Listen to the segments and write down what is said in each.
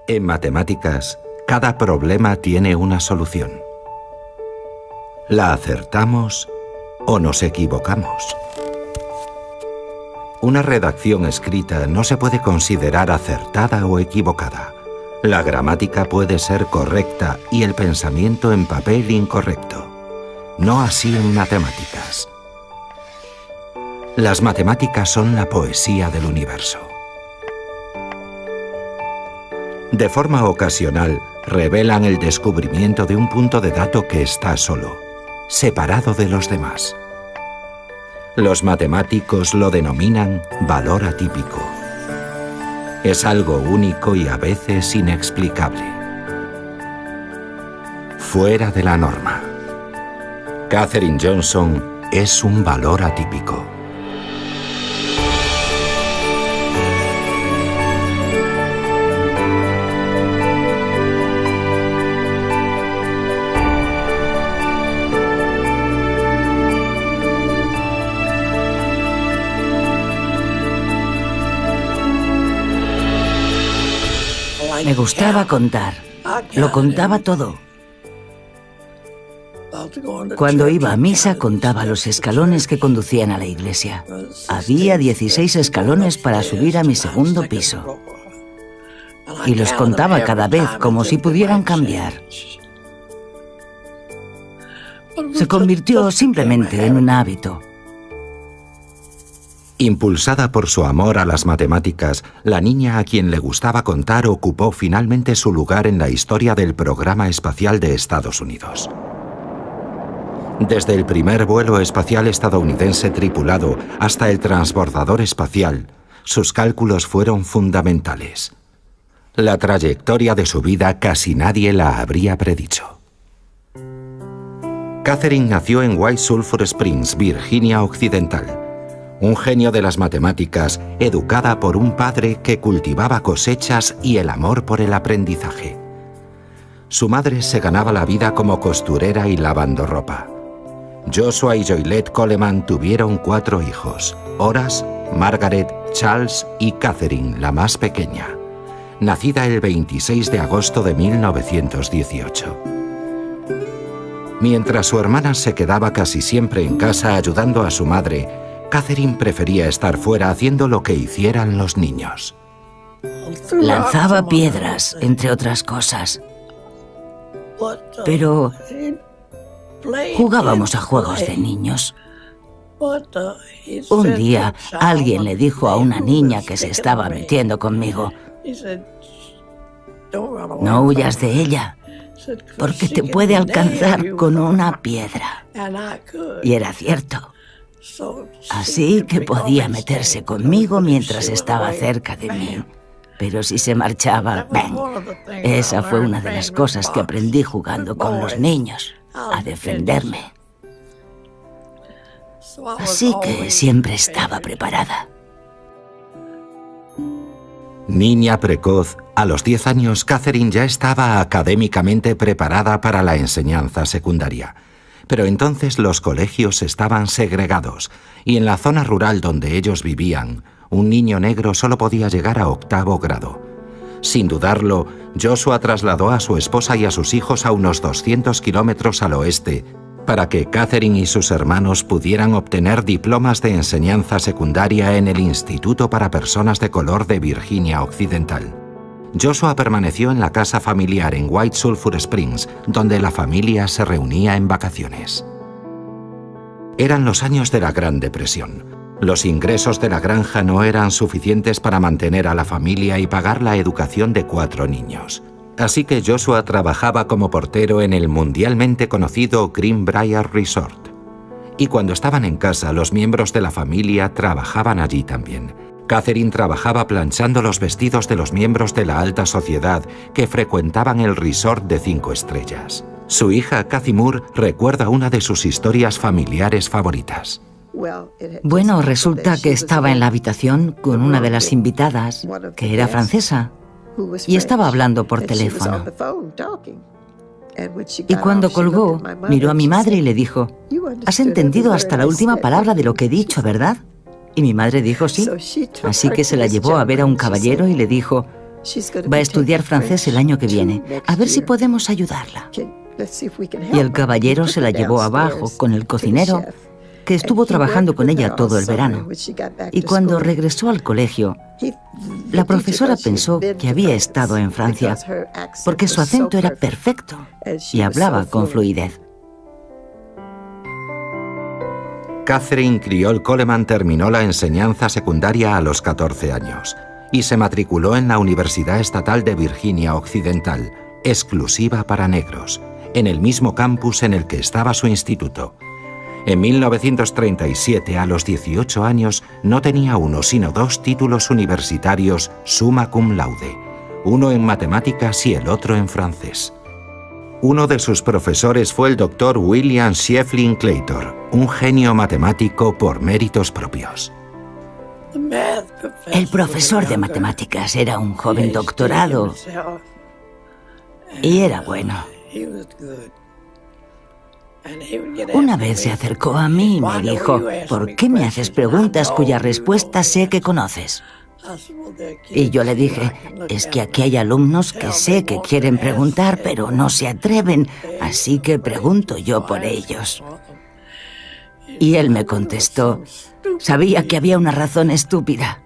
En matemáticas, cada problema tiene una solución. ¿La acertamos o nos equivocamos? Una redacción escrita no se puede considerar acertada o equivocada. La gramática puede ser correcta y el pensamiento en papel incorrecto. No así en matemáticas. Las matemáticas son la poesía del universo. De forma ocasional, revelan el descubrimiento de un punto de dato que está solo, separado de los demás. Los matemáticos lo denominan valor atípico. Es algo único y a veces inexplicable. Fuera de la norma. Katherine Johnson es un valor atípico. Me gustaba contar. Lo contaba todo. Cuando iba a misa contaba los escalones que conducían a la iglesia. Había 16 escalones para subir a mi segundo piso. Y los contaba cada vez como si pudieran cambiar. Se convirtió simplemente en un hábito. Impulsada por su amor a las matemáticas, la niña a quien le gustaba contar ocupó finalmente su lugar en la historia del programa espacial de Estados Unidos. Desde el primer vuelo espacial estadounidense tripulado hasta el transbordador espacial, sus cálculos fueron fundamentales. La trayectoria de su vida casi nadie la habría predicho. Katherine nació en White Sulphur Springs, Virginia Occidental. Un genio de las matemáticas, educada por un padre que cultivaba cosechas y el amor por el aprendizaje. Su madre se ganaba la vida como costurera y lavando ropa. Joshua y Joylette Coleman tuvieron 4 hijos: Horace, Margaret, Charles y Katherine, la más pequeña, nacida el 26 de agosto de 1918. Mientras su hermana se quedaba casi siempre en casa ayudando a su madre, Katherine prefería estar fuera haciendo lo que hicieran los niños. Lanzaba piedras, entre otras cosas. Pero jugábamos a juegos de niños. Un día, alguien le dijo a una niña que se estaba metiendo conmigo: no huyas de ella, porque te puede alcanzar con una piedra. Y era cierto. Así que podía meterse conmigo mientras estaba cerca de mí. Pero si se marchaba, ¡bang! Esa fue una de las cosas que aprendí jugando con los niños, a defenderme. Así que siempre estaba preparada. Niña precoz, a los 10 años Katherine ya estaba académicamente preparada para la enseñanza secundaria. Pero entonces los colegios estaban segregados y en la zona rural donde ellos vivían, un niño negro solo podía llegar a 8º grado. Sin dudarlo, Joshua trasladó a su esposa y a sus hijos a unos 200 kilómetros al oeste para que Katherine y sus hermanos pudieran obtener diplomas de enseñanza secundaria en el Instituto para Personas de Color de Virginia Occidental. Joshua permaneció en la casa familiar en White Sulphur Springs, donde la familia se reunía en vacaciones. Eran los años de la Gran Depresión. Los ingresos de la granja no eran suficientes para mantener a la familia y pagar la educación de 4 niños. Así que Joshua trabajaba como portero en el mundialmente conocido Greenbrier Resort. Y cuando estaban en casa, los miembros de la familia trabajaban allí también. Katherine trabajaba planchando los vestidos de los miembros de la alta sociedad que frecuentaban el resort de 5 estrellas. Su hija, Cathy Moore, recuerda una de sus historias familiares favoritas. Bueno, resulta que estaba en la habitación con una de las invitadas, que era francesa, y estaba hablando por teléfono. Y cuando colgó, miró a mi madre y le dijo: «¿Has entendido hasta la última palabra de lo que he dicho, verdad?» Y mi madre dijo sí. Así que se la llevó a ver a un caballero y le dijo: Va a estudiar francés el año que viene. A ver si podemos ayudarla. Y el caballero se la llevó abajo con el cocinero, que estuvo trabajando con ella todo el verano. Y cuando regresó al colegio, la profesora pensó que había estado en Francia, porque su acento era perfecto y hablaba con fluidez. Catherine Creole Coleman terminó la enseñanza secundaria a los 14 años y se matriculó en la Universidad Estatal de Virginia Occidental, exclusiva para negros, en el mismo campus en el que estaba su instituto. En 1937, a los 18 años, no tenía uno, sino 2 títulos universitarios summa cum laude, uno en matemáticas y el otro en francés. Uno de sus profesores fue el doctor William Shefflin Claytor, un genio matemático por méritos propios. El profesor de matemáticas era un joven doctorado y era bueno. Una vez se acercó a mí y me dijo: ¿por qué me haces preguntas cuya respuesta sé que conoces? Y yo le dije: es que aquí hay alumnos que sé que quieren preguntar, pero no se atreven, así que pregunto yo por ellos. Y él me contestó: sabía que había una razón estúpida,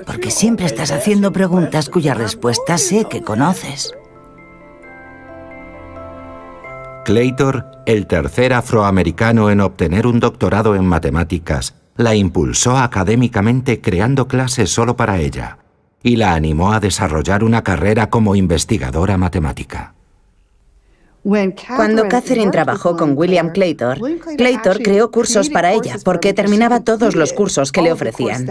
porque siempre estás haciendo preguntas cuya respuesta sé que conoces. Claytor, el tercer afroamericano en obtener un doctorado en matemáticas, la impulsó académicamente creando clases solo para ella y la animó a desarrollar una carrera como investigadora matemática. Cuando Catherine trabajó con William Claytor, Claytor creó cursos para ella porque terminaba todos los cursos que le ofrecían.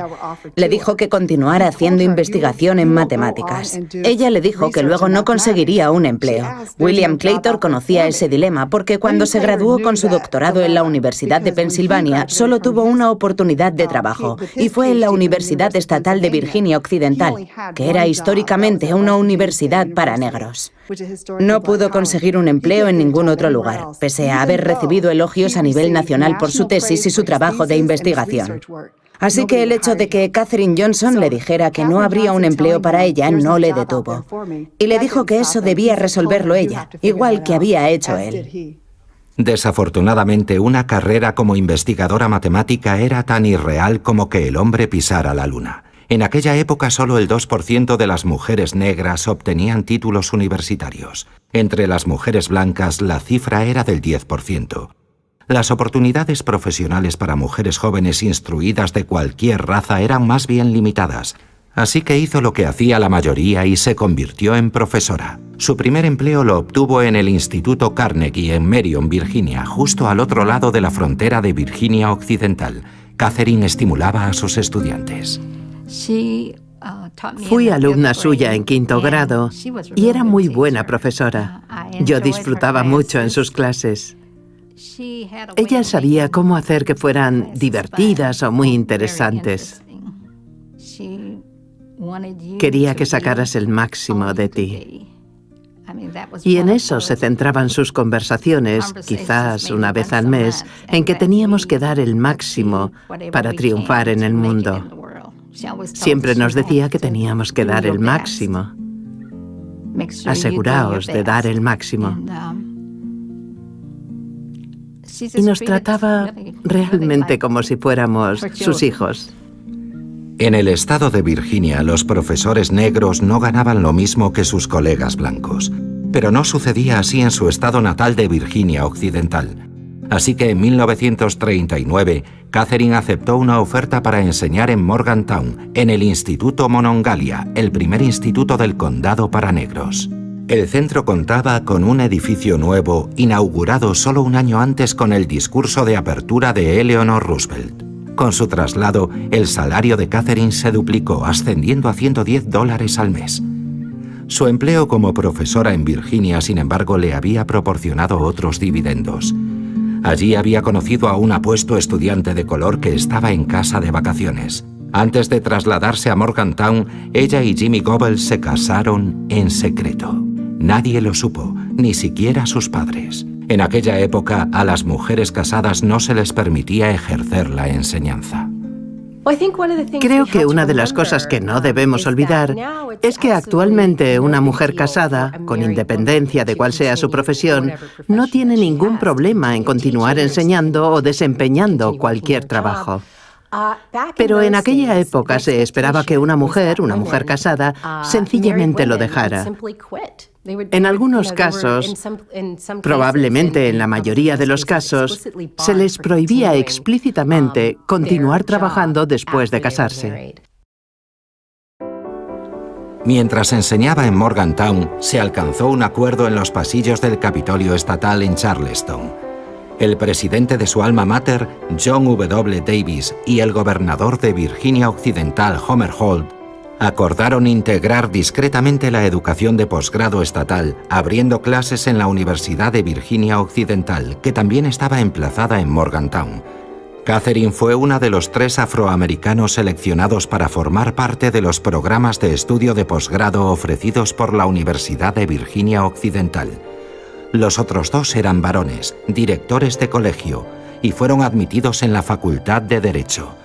Le dijo que continuara haciendo investigación en matemáticas. Ella le dijo que luego no conseguiría un empleo. William Claytor conocía ese dilema porque cuando se graduó con su doctorado en la Universidad de Pensilvania, solo tuvo una oportunidad de trabajo y fue en la Universidad Estatal de Virginia Occidental, que era históricamente una universidad para negros. No pudo conseguir un empleo en ningún otro lugar, pese a haber recibido elogios a nivel nacional por su tesis y su trabajo de investigación. Así que el hecho de que Katherine Johnson le dijera que no habría un empleo para ella no le detuvo. Y le dijo que eso debía resolverlo ella, igual que había hecho él. Desafortunadamente, una carrera como investigadora matemática era tan irreal como que el hombre pisara la luna. En aquella época solo el 2% de las mujeres negras obtenían títulos universitarios. Entre las mujeres blancas la cifra era del 10%. Las oportunidades profesionales para mujeres jóvenes instruidas de cualquier raza eran más bien limitadas, así que hizo lo que hacía la mayoría y se convirtió en profesora. Su primer empleo lo obtuvo en el Instituto Carnegie en Marion, Virginia, justo al otro lado de la frontera de Virginia Occidental. Catherine estimulaba a sus estudiantes. Fui alumna suya en 5º grado y era muy buena profesora. Yo disfrutaba mucho en sus clases. Ella sabía cómo hacer que fueran divertidas o muy interesantes. Quería que sacaras el máximo de ti. Y en eso se centraban sus conversaciones, quizás una vez al mes, en que teníamos que dar el máximo para triunfar en el mundo. Siempre nos decía que teníamos que dar el máximo. Aseguraos de dar el máximo. Y nos trataba realmente como si fuéramos sus hijos. En el estado de Virginia, los profesores negros no ganaban lo mismo que sus colegas blancos, pero no sucedía así en su estado natal de Virginia Occidental. Así que en 1939, Catherine aceptó una oferta para enseñar en Morgantown, en el Instituto Monongalia, el primer instituto del condado para negros. El centro contaba con un edificio nuevo, inaugurado solo un año antes con el discurso de apertura de Eleanor Roosevelt. Con su traslado, el salario de Catherine se duplicó, ascendiendo a $110 al mes. Su empleo como profesora en Virginia, sin embargo, le había proporcionado otros dividendos. Allí había conocido a un apuesto estudiante de color que estaba en casa de vacaciones. Antes de trasladarse a Morgantown, ella y Jimmy Goebbels se casaron en secreto. Nadie lo supo, ni siquiera sus padres. En aquella época, a las mujeres casadas no se les permitía ejercer la enseñanza. Creo que una de las cosas que no debemos olvidar es que actualmente una mujer casada, con independencia de cuál sea su profesión, no tiene ningún problema en continuar enseñando o desempeñando cualquier trabajo. Pero en aquella época se esperaba que una mujer casada, sencillamente lo dejara. En algunos casos, probablemente en la mayoría de los casos, se les prohibía explícitamente continuar trabajando después de casarse. Mientras enseñaba en Morgantown, se alcanzó un acuerdo en los pasillos del Capitolio Estatal en Charleston. El presidente de su alma mater, John W. Davis, y el gobernador de Virginia Occidental, Homer Holt, acordaron integrar discretamente la educación de posgrado estatal, abriendo clases en la Universidad de Virginia Occidental, que también estaba emplazada en Morgantown. Catherine fue una de los 3 afroamericanos seleccionados para formar parte de los programas de estudio de posgrado ofrecidos por la Universidad de Virginia Occidental. Los otros 2 eran varones, directores de colegio, y fueron admitidos en la Facultad de Derecho.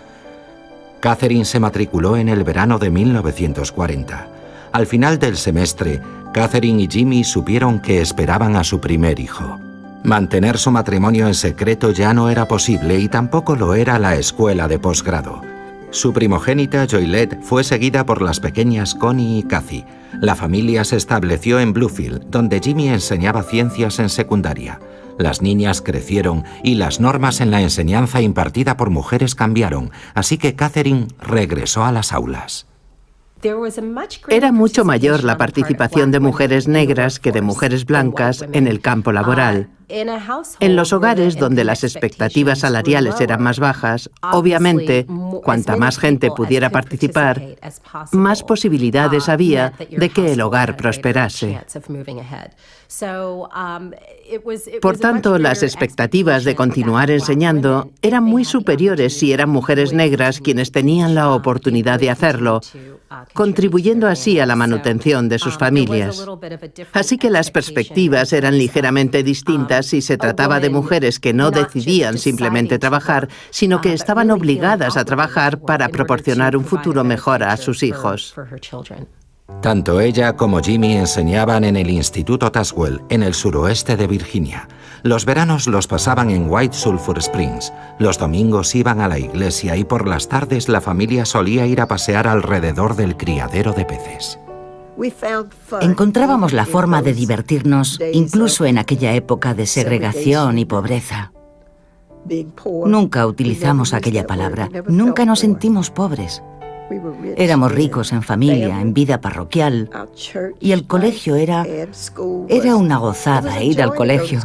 Catherine se matriculó en el verano de 1940. Al final del semestre, Catherine y Jimmy supieron que esperaban a su primer hijo. Mantener su matrimonio en secreto ya no era posible y tampoco lo era la escuela de posgrado. Su primogénita, Joylette, fue seguida por las pequeñas Connie y Kathy. La familia se estableció en Bluefield, donde Jimmy enseñaba ciencias en secundaria. Las niñas crecieron y las normas en la enseñanza impartida por mujeres cambiaron, así que Catherine regresó a las aulas. Era mucho mayor la participación de mujeres negras que de mujeres blancas en el campo laboral. En los hogares donde las expectativas salariales eran más bajas, obviamente, cuanta más gente pudiera participar, más posibilidades había de que el hogar prosperase. Por tanto, las expectativas de continuar enseñando eran muy superiores si eran mujeres negras quienes tenían la oportunidad de hacerlo, contribuyendo así a la manutención de sus familias. Así que las perspectivas eran ligeramente distintas si se trataba de mujeres que no decidían simplemente trabajar, sino que estaban obligadas a trabajar para proporcionar un futuro mejor a sus hijos. Tanto ella como Jimmy enseñaban en el Instituto Tazewell, en el suroeste de Virginia. Los veranos los pasaban en White Sulphur Springs. Los domingos iban a la iglesia y por las tardes la familia solía ir a pasear alrededor del criadero de peces. Encontrábamos la forma de divertirnos, incluso en aquella época de segregación y pobreza. Nunca utilizamos aquella palabra, nunca nos sentimos pobres. Éramos ricos en familia, en vida parroquial, y el colegio era una gozada ir al colegio.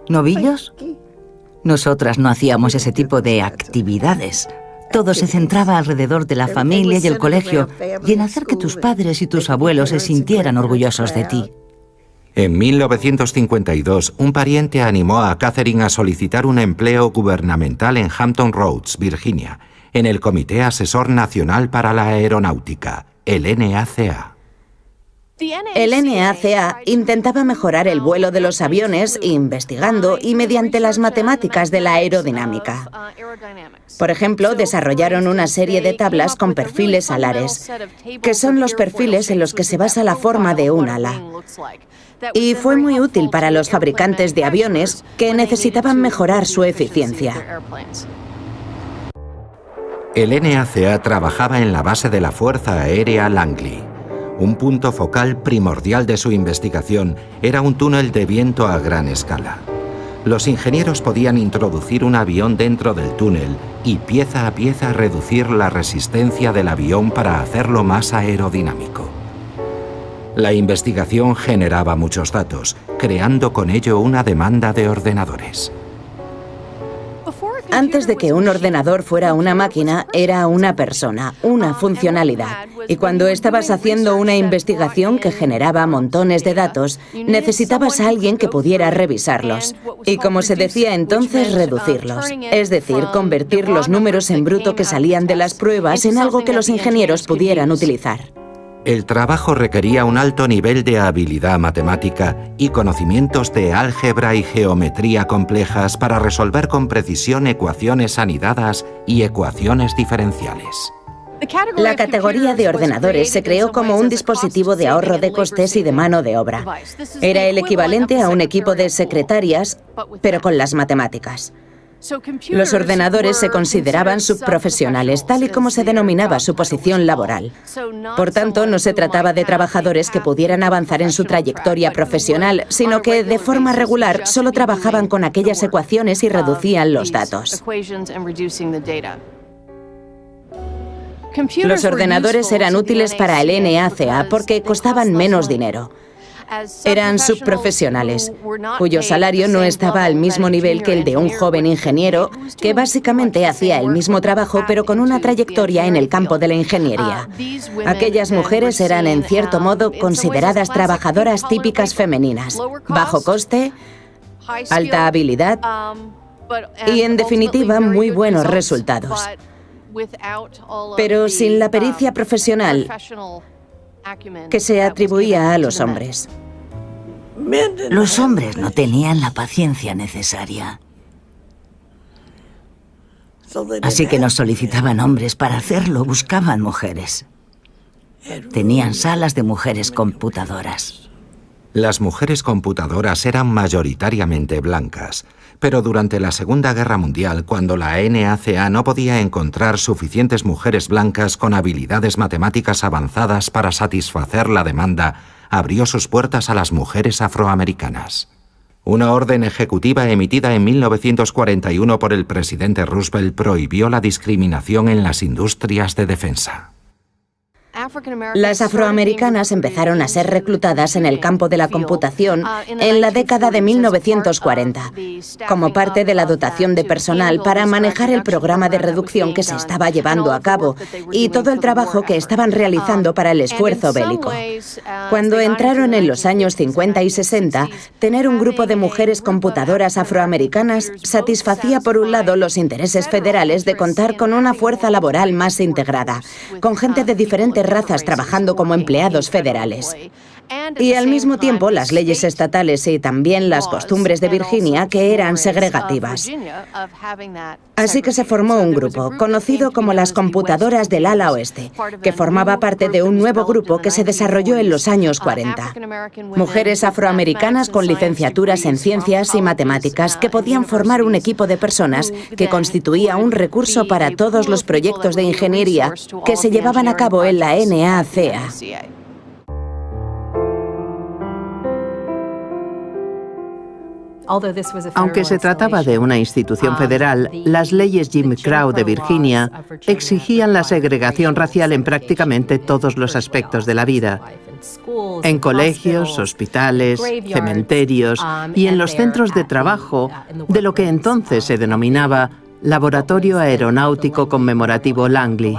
¿Novillos? Nosotras no hacíamos ese tipo de actividades. Todo se centraba alrededor de la familia y el colegio, y en hacer que tus padres y tus abuelos se sintieran orgullosos de ti. En 1952, un pariente animó a Catherine a solicitar un empleo gubernamental en Hampton Roads, Virginia, en el Comité Asesor Nacional para la Aeronáutica, el NACA. El NACA intentaba mejorar el vuelo de los aviones investigando y mediante las matemáticas de la aerodinámica. Por ejemplo, desarrollaron una serie de tablas con perfiles alares, que son los perfiles en los que se basa la forma de un ala. Y fue muy útil para los fabricantes de aviones que necesitaban mejorar su eficiencia. El NACA trabajaba en la base de la Fuerza Aérea Langley. Un punto focal primordial de su investigación era un túnel de viento a gran escala. Los ingenieros podían introducir un avión dentro del túnel y pieza a pieza reducir la resistencia del avión para hacerlo más aerodinámico. La investigación generaba muchos datos, creando con ello una demanda de ordenadores. Antes de que un ordenador fuera una máquina, era una persona, una funcionalidad. Y cuando estabas haciendo una investigación que generaba montones de datos, necesitabas a alguien que pudiera revisarlos. Y como se decía entonces, reducirlos. Es decir, convertir los números en bruto que salían de las pruebas en algo que los ingenieros pudieran utilizar. El trabajo requería un alto nivel de habilidad matemática y conocimientos de álgebra y geometría complejas para resolver con precisión ecuaciones anidadas y ecuaciones diferenciales. La categoría de ordenadores se creó como un dispositivo de ahorro de costes y de mano de obra. Era el equivalente a un equipo de secretarias, pero con las matemáticas. Los ordenadores se consideraban subprofesionales, tal y como se denominaba su posición laboral. Por tanto, no se trataba de trabajadores que pudieran avanzar en su trayectoria profesional, sino que, de forma regular, solo trabajaban con aquellas ecuaciones y reducían los datos. Los ordenadores eran útiles para el NACA porque costaban menos dinero. Eran subprofesionales, cuyo salario no estaba al mismo nivel que el de un joven ingeniero que básicamente hacía el mismo trabajo pero con una trayectoria en el campo de la ingeniería. Aquellas mujeres eran en cierto modo consideradas trabajadoras típicas femeninas, bajo coste, alta habilidad y en definitiva muy buenos resultados. Pero sin la pericia profesional que se atribuía a los hombres. Los hombres no tenían la paciencia necesaria. Así que no solicitaban hombres para hacerlo, buscaban mujeres. Tenían salas de mujeres computadoras. Las mujeres computadoras eran mayoritariamente blancas, pero durante la Segunda Guerra Mundial, cuando la NACA no podía encontrar suficientes mujeres blancas con habilidades matemáticas avanzadas para satisfacer la demanda, abrió sus puertas a las mujeres afroamericanas. Una orden ejecutiva emitida en 1941 por el presidente Roosevelt prohibió la discriminación en las industrias de defensa. Las afroamericanas empezaron a ser reclutadas en el campo de la computación en la década de 1940, como parte de la dotación de personal para manejar el programa de reducción que se estaba llevando a cabo y todo el trabajo que estaban realizando para el esfuerzo bélico. Cuando entraron en los años 50 y 60, tener un grupo de mujeres computadoras afroamericanas satisfacía por un lado los intereses federales de contar con una fuerza laboral más integrada, con gente de diferentes razas trabajando como empleados federales. Y al mismo tiempo las leyes estatales y también las costumbres de Virginia que eran segregativas. Así que se formó un grupo, conocido como las computadoras del ala oeste, que formaba parte de un nuevo grupo que se desarrolló en los años 40. Mujeres afroamericanas con licenciaturas en ciencias y matemáticas que podían formar un equipo de personas que constituía un recurso para todos los proyectos de ingeniería que se llevaban a cabo en la NACA. Aunque se trataba de una institución federal, las leyes Jim Crow de Virginia exigían la segregación racial en prácticamente todos los aspectos de la vida. En colegios, hospitales, cementerios y en los centros de trabajo de lo que entonces se denominaba Laboratorio Aeronáutico Conmemorativo Langley.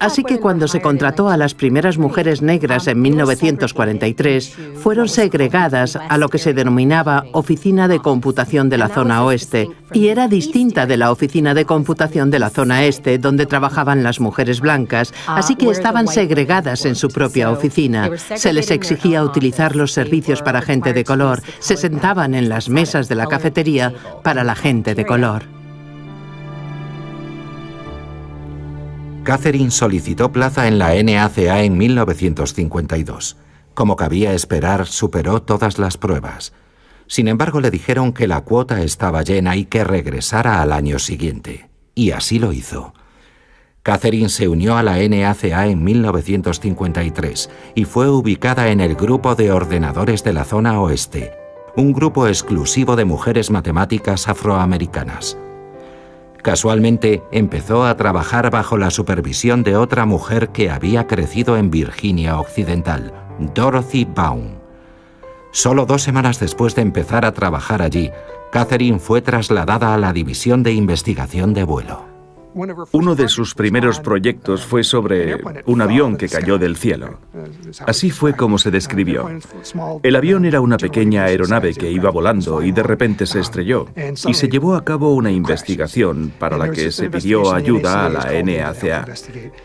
Así que cuando se contrató a las primeras mujeres negras en 1943, fueron segregadas a lo que se denominaba Oficina de Computación de la Zona Oeste, y era distinta de la Oficina de Computación de la Zona Este, donde trabajaban las mujeres blancas, así que estaban segregadas en su propia oficina. Se les exigía utilizar los servicios para gente de color, se sentaban en las mesas de la cafetería para la gente de color. Catherine solicitó plaza en la NACA en 1952. Como cabía esperar, superó todas las pruebas. Sin embargo, le dijeron que la cuota estaba llena y que regresara al año siguiente. Y así lo hizo. Catherine se unió a la NACA en 1953 y fue ubicada en el grupo de ordenadores de la zona oeste, un grupo exclusivo de mujeres matemáticas afroamericanas. Casualmente, empezó a trabajar bajo la supervisión de otra mujer que había crecido en Virginia Occidental, Dorothy Baum. Solo 2 semanas después de empezar a trabajar allí, Catherine fue trasladada a la División de Investigación de Vuelo. Uno de sus primeros proyectos fue sobre un avión que cayó del cielo. Así fue como se describió. El avión era una pequeña aeronave que iba volando y de repente se estrelló, y se llevó a cabo una investigación para la que se pidió ayuda a la NACA.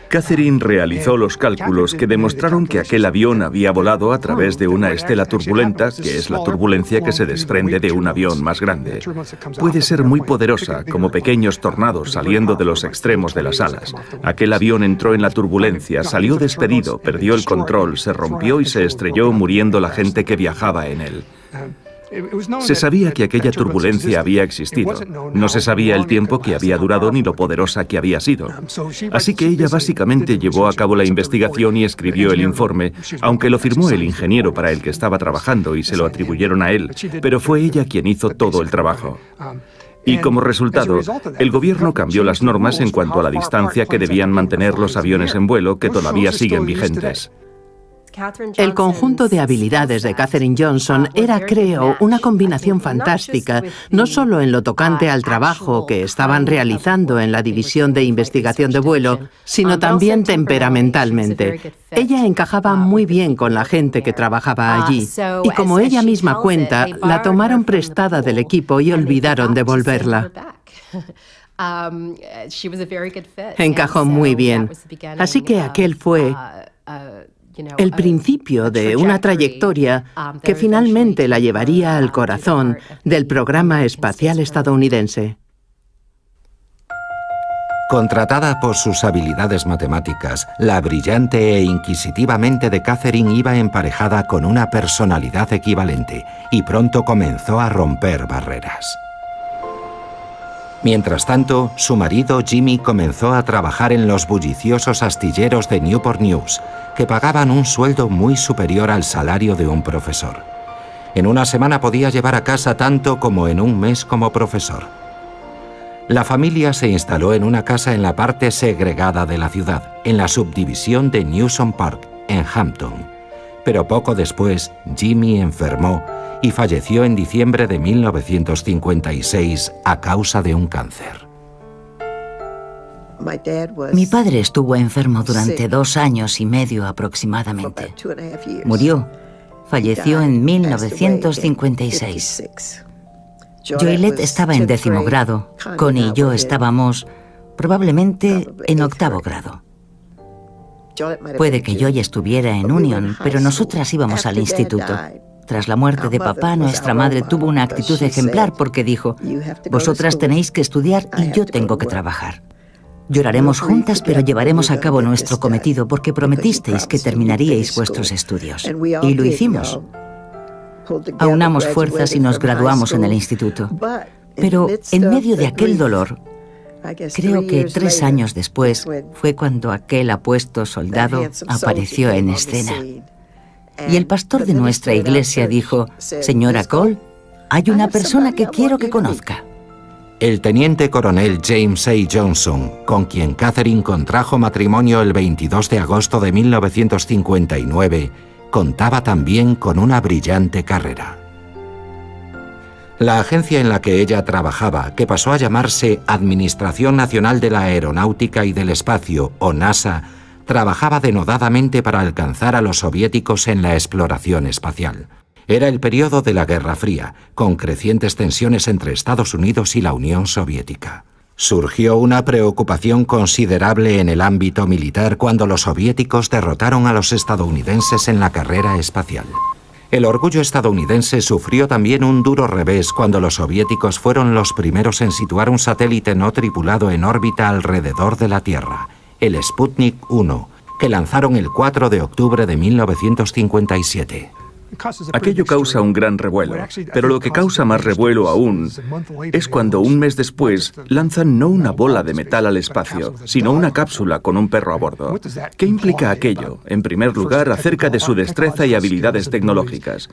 Catherine realizó los cálculos que demostraron que aquel avión había volado a través de una estela turbulenta, que es la turbulencia que se desprende de un avión más grande. Puede ser muy poderosa, como pequeños tornados saliendo de los extremos de las alas. Aquel avión entró en la turbulencia, salió despedido, perdió el control, se rompió y se estrelló, muriendo la gente que viajaba en él. Se sabía que aquella turbulencia había existido. No se sabía el tiempo que había durado ni lo poderosa que había sido. Así que ella básicamente llevó a cabo la investigación y escribió el informe, aunque lo firmó el ingeniero para el que estaba trabajando y se lo atribuyeron a él, pero fue ella quien hizo todo el trabajo. Y como resultado, el gobierno cambió las normas en cuanto a la distancia que debían mantener los aviones en vuelo, que todavía siguen vigentes. El conjunto de habilidades de Katherine Johnson era, creo, una combinación fantástica, no solo en lo tocante al trabajo que estaban realizando en la División de Investigación de Vuelo, sino también temperamentalmente. Ella encajaba muy bien con la gente que trabajaba allí, y como ella misma cuenta, la tomaron prestada del equipo y olvidaron devolverla. Encajó muy bien, así que aquel fue el principio de una trayectoria que finalmente la llevaría al corazón del programa espacial estadounidense. Contratada por sus habilidades matemáticas, la brillante e inquisitiva mente de Catherine iba emparejada con una personalidad equivalente y pronto comenzó a romper barreras. Mientras tanto, su marido Jimmy comenzó a trabajar en los bulliciosos astilleros de Newport News, que pagaban un sueldo muy superior al salario de un profesor. En una semana podía llevar a casa tanto como en un mes como profesor. La familia se instaló en una casa en la parte segregada de la ciudad, en la subdivisión de Newsom Park, en Hampton. Pero poco después, Jimmy enfermó y falleció en diciembre de 1956 a causa de un cáncer. Mi padre estuvo enfermo durante 2 años y medio aproximadamente. Murió. Falleció en 1956. Joylette estaba en 10º grado. Connie y yo estábamos probablemente en 8º grado. Puede que Joy estuviera en Union, pero nosotras íbamos al instituto. Tras la muerte de papá, nuestra madre tuvo una actitud ejemplar porque dijo: vosotras tenéis que estudiar y yo tengo que trabajar. Lloraremos juntas, pero llevaremos a cabo nuestro cometido porque prometisteis que terminaríais vuestros estudios. Y lo hicimos. Aunamos fuerzas y nos graduamos en el instituto. Pero en medio de aquel dolor, creo que 3 años después fue cuando aquel apuesto soldado apareció en escena. Y el pastor de nuestra iglesia dijo: señora Cole, hay una persona que quiero que conozca. El teniente coronel James A. Johnson, con quien Catherine contrajo matrimonio el 22 de agosto de 1959, contaba también con una brillante carrera. La agencia en la que ella trabajaba, que pasó a llamarse Administración Nacional de la Aeronáutica y del Espacio, o NASA, trabajaba denodadamente para alcanzar a los soviéticos en la exploración espacial. Era el periodo de la Guerra Fría, con crecientes tensiones entre Estados Unidos y la Unión Soviética. Surgió una preocupación considerable en el ámbito militar cuando los soviéticos derrotaron a los estadounidenses en la carrera espacial. El orgullo estadounidense sufrió también un duro revés cuando los soviéticos fueron los primeros en situar un satélite no tripulado en órbita alrededor de la Tierra, el Sputnik 1, que lanzaron el 4 de octubre de 1957. Aquello causa un gran revuelo, pero lo que causa más revuelo aún es cuando un mes después lanzan no una bola de metal al espacio, sino una cápsula con un perro a bordo. ¿Qué implica aquello? En primer lugar, acerca de su destreza y habilidades tecnológicas,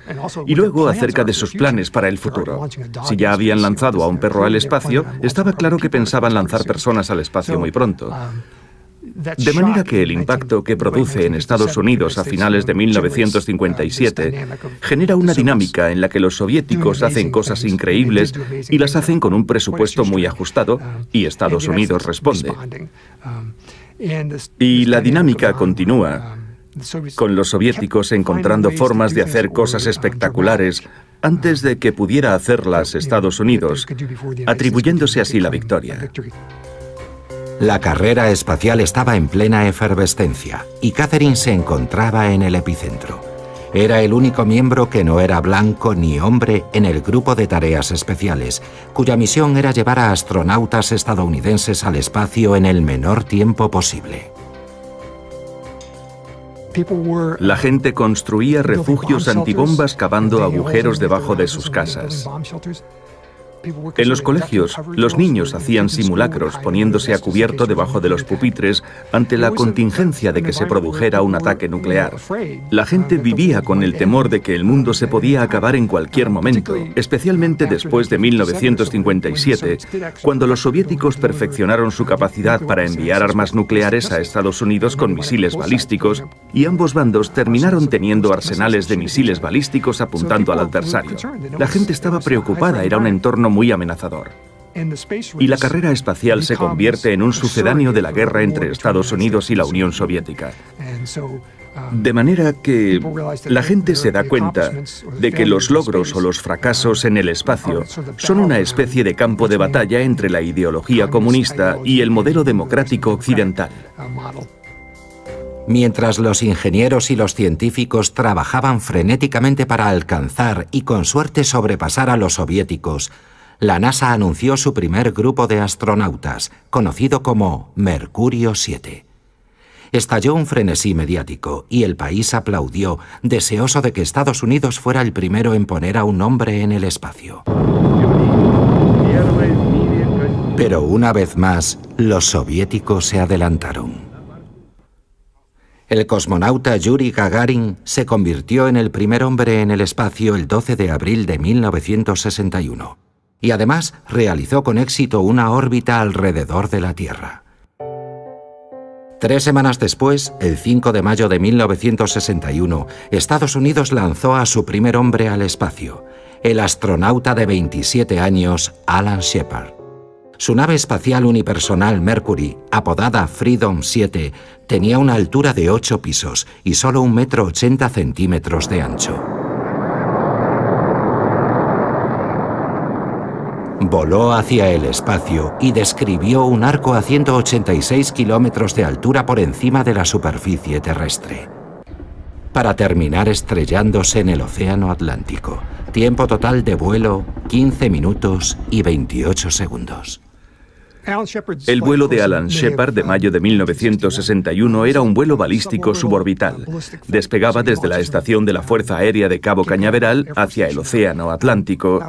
y luego acerca de sus planes para el futuro. Si ya habían lanzado a un perro al espacio, estaba claro que pensaban lanzar personas al espacio muy pronto. De manera que el impacto que produce en Estados Unidos a finales de 1957 genera una dinámica en la que los soviéticos hacen cosas increíbles y las hacen con un presupuesto muy ajustado, y Estados Unidos responde. Y la dinámica continúa, con los soviéticos encontrando formas de hacer cosas espectaculares antes de que pudiera hacerlas Estados Unidos, atribuyéndose así la victoria. La carrera espacial estaba en plena efervescencia y Catherine se encontraba en el epicentro. Era el único miembro que no era blanco ni hombre en el grupo de tareas especiales, cuya misión era llevar a astronautas estadounidenses al espacio en el menor tiempo posible. La gente construía refugios antibombas cavando agujeros debajo de sus casas. En los colegios, los niños hacían simulacros poniéndose a cubierto debajo de los pupitres ante la contingencia de que se produjera un ataque nuclear. La gente vivía con el temor de que el mundo se podía acabar en cualquier momento, especialmente después de 1957, cuando los soviéticos perfeccionaron su capacidad para enviar armas nucleares a Estados Unidos con misiles balísticos, y ambos bandos terminaron teniendo arsenales de misiles balísticos apuntando al adversario. La gente estaba preocupada, era un entorno muy amenazador. Y la carrera espacial se convierte en un sucedáneo de la guerra entre Estados Unidos y la Unión Soviética. De manera que la gente se da cuenta de que los logros o los fracasos en el espacio son una especie de campo de batalla entre la ideología comunista y el modelo democrático occidental. Mientras los ingenieros y los científicos trabajaban frenéticamente para alcanzar y con suerte sobrepasar a los soviéticos, la NASA anunció su primer grupo de astronautas, conocido como Mercurio 7. Estalló un frenesí mediático y el país aplaudió, deseoso de que Estados Unidos fuera el primero en poner a un hombre en el espacio. Pero una vez más, los soviéticos se adelantaron. El cosmonauta Yuri Gagarin se convirtió en el primer hombre en el espacio el 12 de abril de 1961 y además realizó con éxito una órbita alrededor de la Tierra. 3 semanas después, el 5 de mayo de 1961, Estados Unidos lanzó a su primer hombre al espacio, el astronauta de 27 años Alan Shepard. Su nave espacial unipersonal Mercury, apodada Freedom 7, tenía una altura de 8 pisos y solo 1,80 m de ancho. Voló hacia el espacio y describió un arco a 186 kilómetros de altura por encima de la superficie terrestre, para terminar estrellándose en el Océano Atlántico. Tiempo total de vuelo, 15 minutos y 28 segundos. El vuelo de Alan Shepard de mayo de 1961 era un vuelo balístico suborbital. Despegaba desde la estación de la Fuerza Aérea de Cabo Cañaveral hacia el Océano Atlántico,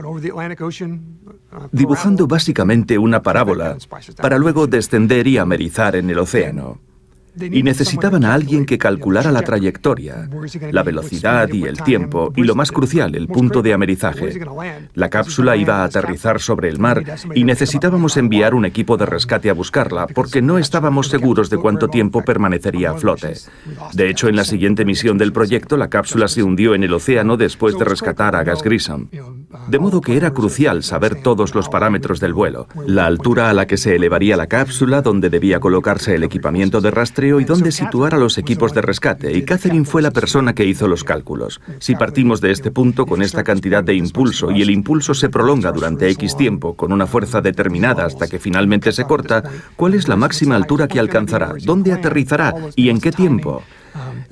dibujando básicamente una parábola para luego descender y amerizar en el océano. Y necesitaban a alguien que calculara la trayectoria, la velocidad y el tiempo, y lo más crucial, el punto de amerizaje. La cápsula iba a aterrizar sobre el mar y necesitábamos enviar un equipo de rescate a buscarla, porque no estábamos seguros de cuánto tiempo permanecería a flote. De hecho, en la siguiente misión del proyecto, la cápsula se hundió en el océano después de rescatar a Gus Grissom. De modo que era crucial saber todos los parámetros del vuelo, la altura a la que se elevaría la cápsula, dónde debía colocarse el equipamiento de rastreo y dónde situar a los equipos de rescate, y Catherine fue la persona que hizo los cálculos. Si partimos de este punto con esta cantidad de impulso y el impulso se prolonga durante X tiempo con una fuerza determinada hasta que finalmente se corta, ¿cuál es la máxima altura que alcanzará? ¿Dónde aterrizará? ¿Y en qué tiempo?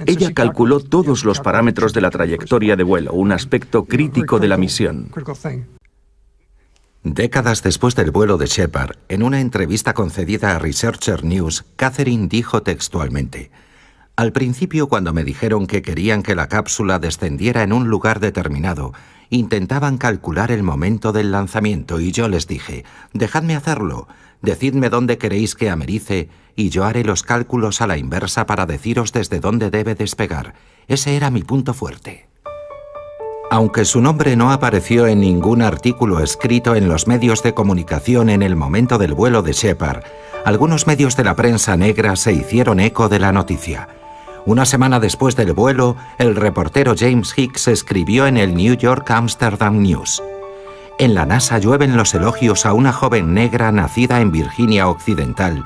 Ella calculó todos los parámetros de la trayectoria de vuelo, un aspecto crítico de la misión. Décadas después del vuelo de Shepard, en una entrevista concedida a Researcher News, Catherine dijo textualmente: «Al principio, cuando me dijeron que querían que la cápsula descendiera en un lugar determinado, intentaban calcular el momento del lanzamiento y yo les dije, dejadme hacerlo, decidme dónde queréis que americe y yo haré los cálculos a la inversa para deciros desde dónde debe despegar. Ese era mi punto fuerte». Aunque su nombre no apareció en ningún artículo escrito en los medios de comunicación en el momento del vuelo de Shepard, algunos medios de la prensa negra se hicieron eco de la noticia. Una semana después del vuelo, el reportero James Hicks escribió en el New York Amsterdam News: en la NASA llueven los elogios a una joven negra nacida en Virginia Occidental,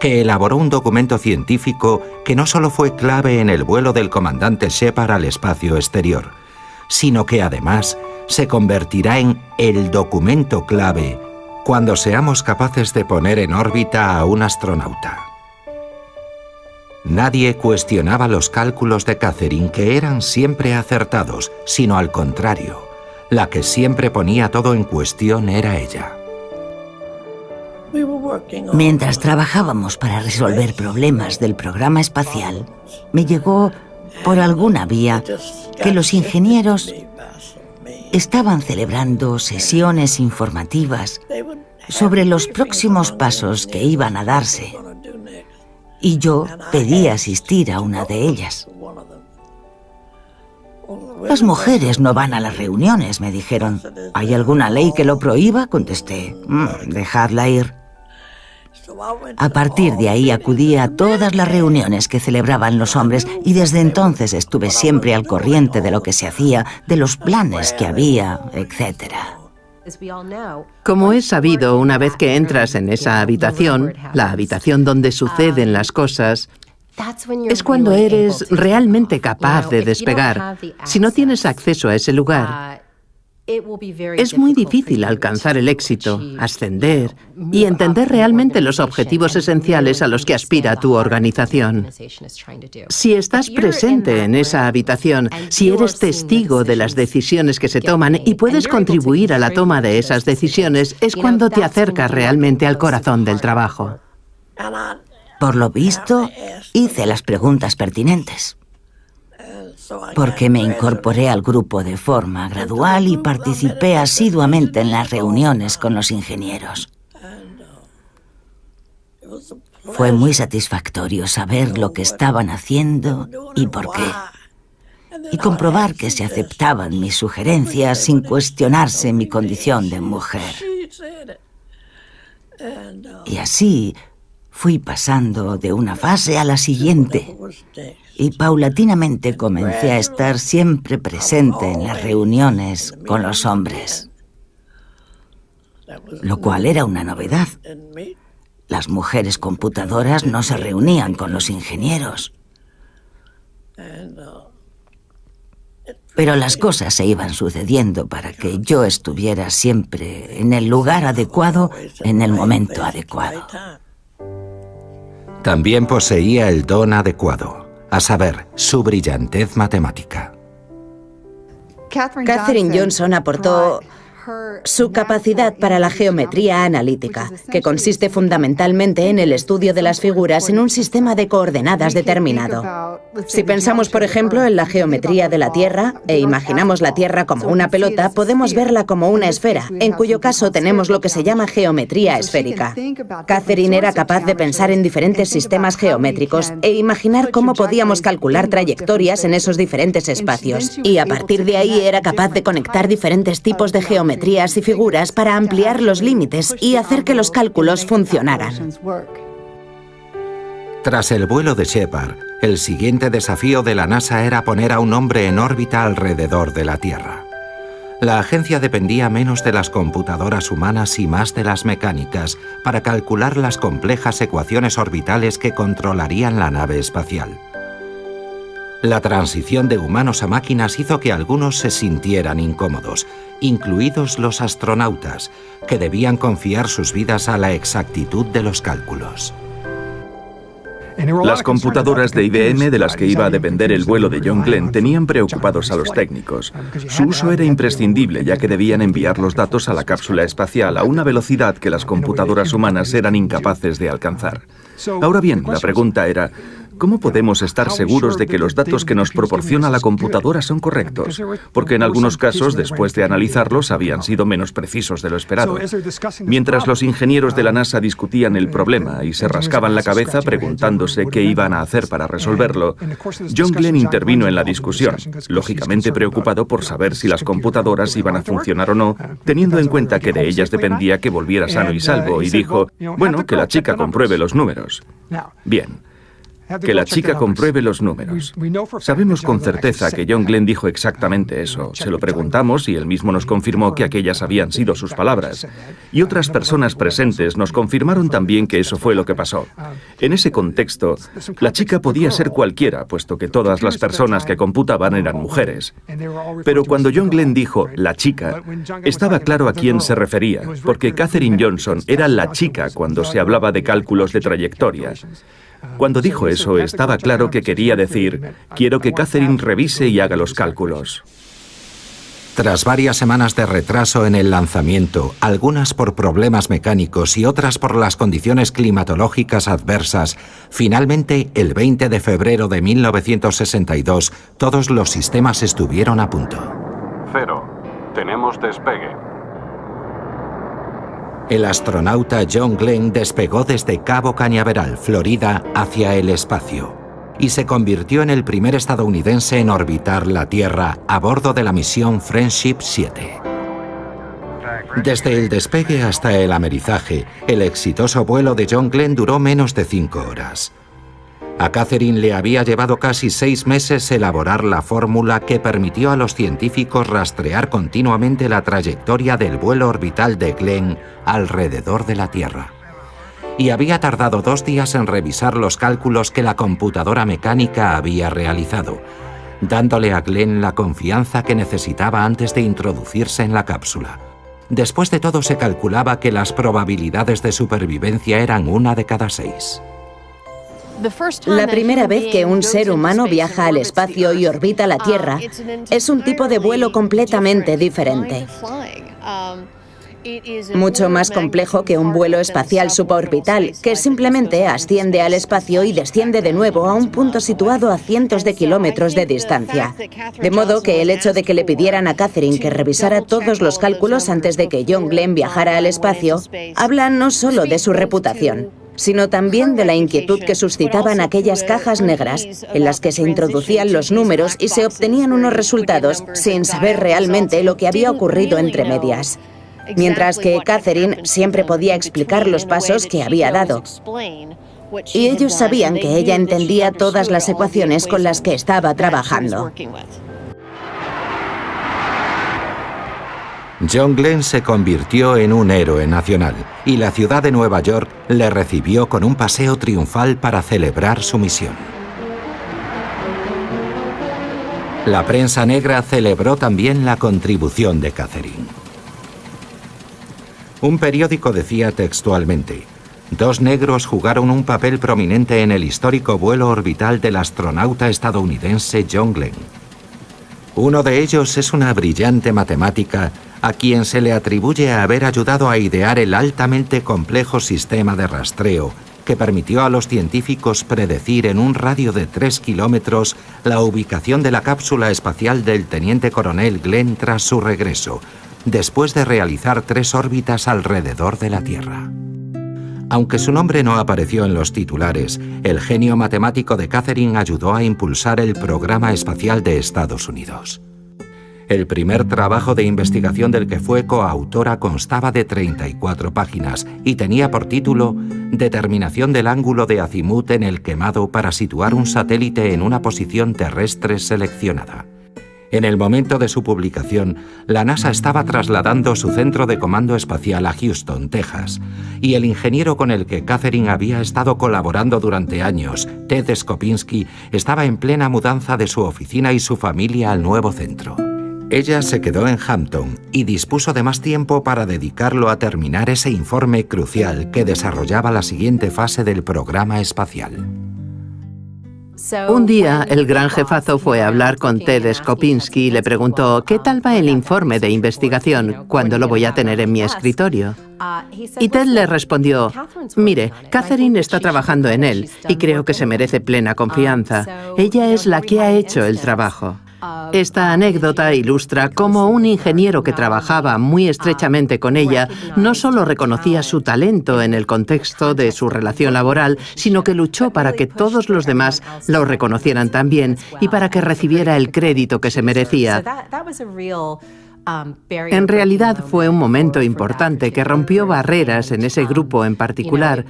que elaboró un documento científico que no solo fue clave en el vuelo del comandante Shepard al espacio exterior, sino que además se convertirá en el documento clave cuando seamos capaces de poner en órbita a un astronauta. Nadie cuestionaba los cálculos de Catherine, que eran siempre acertados, sino al contrario, la que siempre ponía todo en cuestión era ella. Mientras trabajábamos para resolver problemas del programa espacial, me llegó por alguna vía que los ingenieros estaban celebrando sesiones informativas sobre los próximos pasos que iban a darse, y yo pedí asistir a una de ellas. Las mujeres no van a las reuniones, me dijeron. ¿Hay alguna ley que lo prohíba? Contesté. Dejadla ir. A partir de ahí acudí a todas las reuniones que celebraban los hombres y desde entonces estuve siempre al corriente de lo que se hacía, de los planes que había, etc. Como es sabido, una vez que entras en esa habitación, la habitación donde suceden las cosas, es cuando eres realmente capaz de despegar. Si no tienes acceso a ese lugar, es muy difícil alcanzar el éxito, ascender y entender realmente los objetivos esenciales a los que aspira tu organización. Si estás presente en esa habitación, si eres testigo de las decisiones que se toman y puedes contribuir a la toma de esas decisiones, es cuando te acercas realmente al corazón del trabajo. Por lo visto, hice las preguntas pertinentes, porque me incorporé al grupo de forma gradual y participé asiduamente en las reuniones con los ingenieros. Fue muy satisfactorio saber lo que estaban haciendo y por qué, y comprobar que se aceptaban mis sugerencias sin cuestionarse mi condición de mujer. Y así fui pasando de una fase a la siguiente y paulatinamente comencé a estar siempre presente en las reuniones con los hombres, lo cual era una novedad. Las mujeres computadoras no se reunían con los ingenieros. Pero las cosas se iban sucediendo para que yo estuviera siempre en el lugar adecuado, en el momento adecuado. También poseía el don adecuado, a saber, su brillantez matemática. Katherine Johnson aportó su capacidad para la geometría analítica, que consiste fundamentalmente en el estudio de las figuras en un sistema de coordenadas determinado. Si pensamos, por ejemplo, en la geometría de la Tierra e imaginamos la Tierra como una pelota, podemos verla como una esfera, en cuyo caso tenemos lo que se llama geometría esférica. Katherine era capaz de pensar en diferentes sistemas geométricos e imaginar cómo podíamos calcular trayectorias en esos diferentes espacios. Y a partir de ahí era capaz de conectar diferentes tipos de geometrías y figuras para ampliar los límites y hacer que los cálculos funcionaran. Tras el vuelo de Shepard, el siguiente desafío de la NASA era poner a un hombre en órbita alrededor de la Tierra. La agencia dependía menos de las computadoras humanas y más de las mecánicas para calcular las complejas ecuaciones orbitales que controlarían la nave espacial. La transición de humanos a máquinas hizo que algunos se sintieran incómodos, incluidos los astronautas, que debían confiar sus vidas a la exactitud de los cálculos. Las computadoras de IBM de las que iba a depender el vuelo de John Glenn tenían preocupados a los técnicos. Su uso era imprescindible, ya que debían enviar los datos a la cápsula espacial a una velocidad que las computadoras humanas eran incapaces de alcanzar. Ahora bien, la pregunta era, ¿cómo podemos estar seguros de que los datos que nos proporciona la computadora son correctos? Porque en algunos casos, después de analizarlos, habían sido menos precisos de lo esperado. Mientras los ingenieros de la NASA discutían el problema y se rascaban la cabeza preguntándose qué iban a hacer para resolverlo, John Glenn intervino en la discusión, lógicamente preocupado por saber si las computadoras iban a funcionar o no, teniendo en cuenta que de ellas dependía que volviera sano y salvo, y dijo, bueno, que la chica compruebe los números. Bien. Que la chica compruebe los números. Sabemos con certeza que John Glenn dijo exactamente eso. Se lo preguntamos y él mismo nos confirmó que aquellas habían sido sus palabras. Y otras personas presentes nos confirmaron también que eso fue lo que pasó. En ese contexto, la chica podía ser cualquiera, puesto que todas las personas que computaban eran mujeres. Pero cuando John Glenn dijo la chica, estaba claro a quién se refería, porque Katherine Johnson era la chica cuando se hablaba de cálculos de trayectoria. Cuando dijo eso, estaba claro que quería decir, quiero que Katherine revise y haga los cálculos. Tras varias semanas de retraso en el lanzamiento, algunas por problemas mecánicos y otras por las condiciones climatológicas adversas, finalmente, el 20 de febrero de 1962, todos los sistemas estuvieron a punto. 0. Tenemos despegue. El astronauta John Glenn despegó desde Cabo Cañaveral, Florida, hacia el espacio y se convirtió en el primer estadounidense en orbitar la Tierra a bordo de la misión Friendship 7. Desde el despegue hasta el amerizaje, el exitoso vuelo de John Glenn duró menos de 5 horas. A Katherine le había llevado casi 6 meses elaborar la fórmula que permitió a los científicos rastrear continuamente la trayectoria del vuelo orbital de Glenn alrededor de la Tierra. Y había tardado 2 días en revisar los cálculos que la computadora mecánica había realizado, dándole a Glenn la confianza que necesitaba antes de introducirse en la cápsula. Después de todo, se calculaba que las probabilidades de supervivencia eran 1 de cada 6. La primera vez que un ser humano viaja al espacio y orbita la Tierra es un tipo de vuelo completamente diferente. Mucho más complejo que un vuelo espacial suborbital, que simplemente asciende al espacio y desciende de nuevo a un punto situado a cientos de kilómetros de distancia. De modo que el hecho de que le pidieran a Katherine que revisara todos los cálculos antes de que John Glenn viajara al espacio, habla no solo de su reputación, sino también de la inquietud que suscitaban aquellas cajas negras en las que se introducían los números y se obtenían unos resultados sin saber realmente lo que había ocurrido entre medias. Mientras que Katherine siempre podía explicar los pasos que había dado. Y ellos sabían que ella entendía todas las ecuaciones con las que estaba trabajando. John Glenn se convirtió en un héroe nacional y la ciudad de Nueva York le recibió con un paseo triunfal para celebrar su misión. La prensa negra celebró también la contribución de Katherine. Un periódico decía textualmente: 2 negros jugaron un papel prominente en el histórico vuelo orbital del astronauta estadounidense John Glenn. Uno de ellos es una brillante matemática a quien se le atribuye haber ayudado a idear el altamente complejo sistema de rastreo que permitió a los científicos predecir en un radio de 3 kilómetros la ubicación de la cápsula espacial del teniente coronel Glenn tras su regreso, después de realizar 3 órbitas alrededor de la Tierra. Aunque su nombre no apareció en los titulares, el genio matemático de Katherine ayudó a impulsar el programa espacial de Estados Unidos. El primer trabajo de investigación del que fue coautora constaba de 34 páginas y tenía por título Determinación del ángulo de azimut en el quemado para situar un satélite en una posición terrestre seleccionada. En el momento de su publicación, la NASA estaba trasladando su centro de comando espacial a Houston, Texas, y el ingeniero con el que Katherine había estado colaborando durante años, Ted Skopinski, estaba en plena mudanza de su oficina y su familia al nuevo centro. Ella se quedó en Hampton y dispuso de más tiempo para dedicarlo a terminar ese informe crucial que desarrollaba la siguiente fase del programa espacial. Un día, el gran jefazo fue a hablar con Ted Skopinski y le preguntó, ¿qué tal va el informe de investigación? ¿Cuándo lo voy a tener en mi escritorio? Y Ted le respondió, mire, Catherine está trabajando en él y creo que se merece plena confianza. Ella es la que ha hecho el trabajo. Esta anécdota ilustra cómo un ingeniero que trabajaba muy estrechamente con ella no solo reconocía su talento en el contexto de su relación laboral, sino que luchó para que todos los demás lo reconocieran también y para que recibiera el crédito que se merecía. En realidad fue un momento importante que rompió barreras en ese grupo en particular,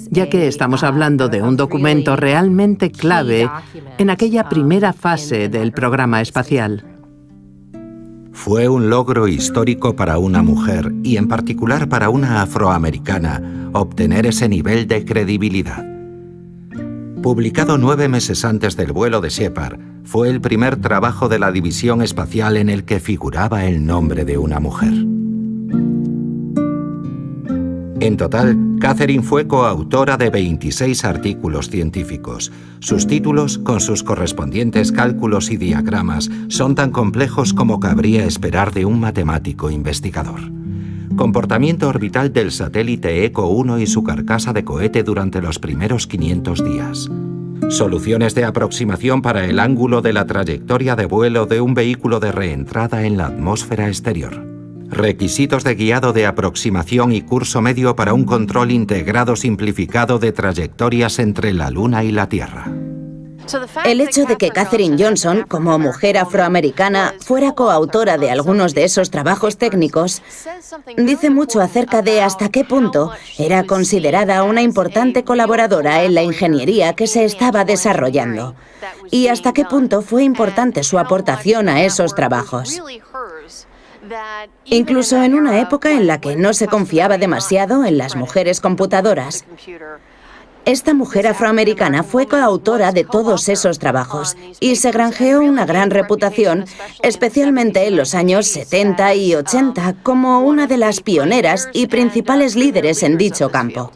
ya que estamos hablando de un documento realmente clave en aquella primera fase del programa espacial. Fue un logro histórico para una mujer, y en particular para una afroamericana, obtener ese nivel de credibilidad. Publicado 9 meses antes del vuelo de Shepard, fue el primer trabajo de la división espacial en el que figuraba el nombre de una mujer. En total, Catherine fue coautora de 26 artículos científicos. Sus títulos, con sus correspondientes cálculos y diagramas, son tan complejos como cabría esperar de un matemático investigador. Comportamiento orbital del satélite ECO 1 y su carcasa de cohete durante los primeros 500 días. Soluciones de aproximación para el ángulo de la trayectoria de vuelo de un vehículo de reentrada en la atmósfera exterior. Requisitos de guiado de aproximación y curso medio para un control integrado simplificado de trayectorias entre la Luna y la Tierra. El hecho de que Katherine Johnson, como mujer afroamericana, fuera coautora de algunos de esos trabajos técnicos, dice mucho acerca de hasta qué punto era considerada una importante colaboradora en la ingeniería que se estaba desarrollando, y hasta qué punto fue importante su aportación a esos trabajos. Incluso en una época en la que no se confiaba demasiado en las mujeres computadoras, esta mujer afroamericana fue coautora de todos esos trabajos y se granjeó una gran reputación, especialmente en los años 70 y 80, como una de las pioneras y principales líderes en dicho campo.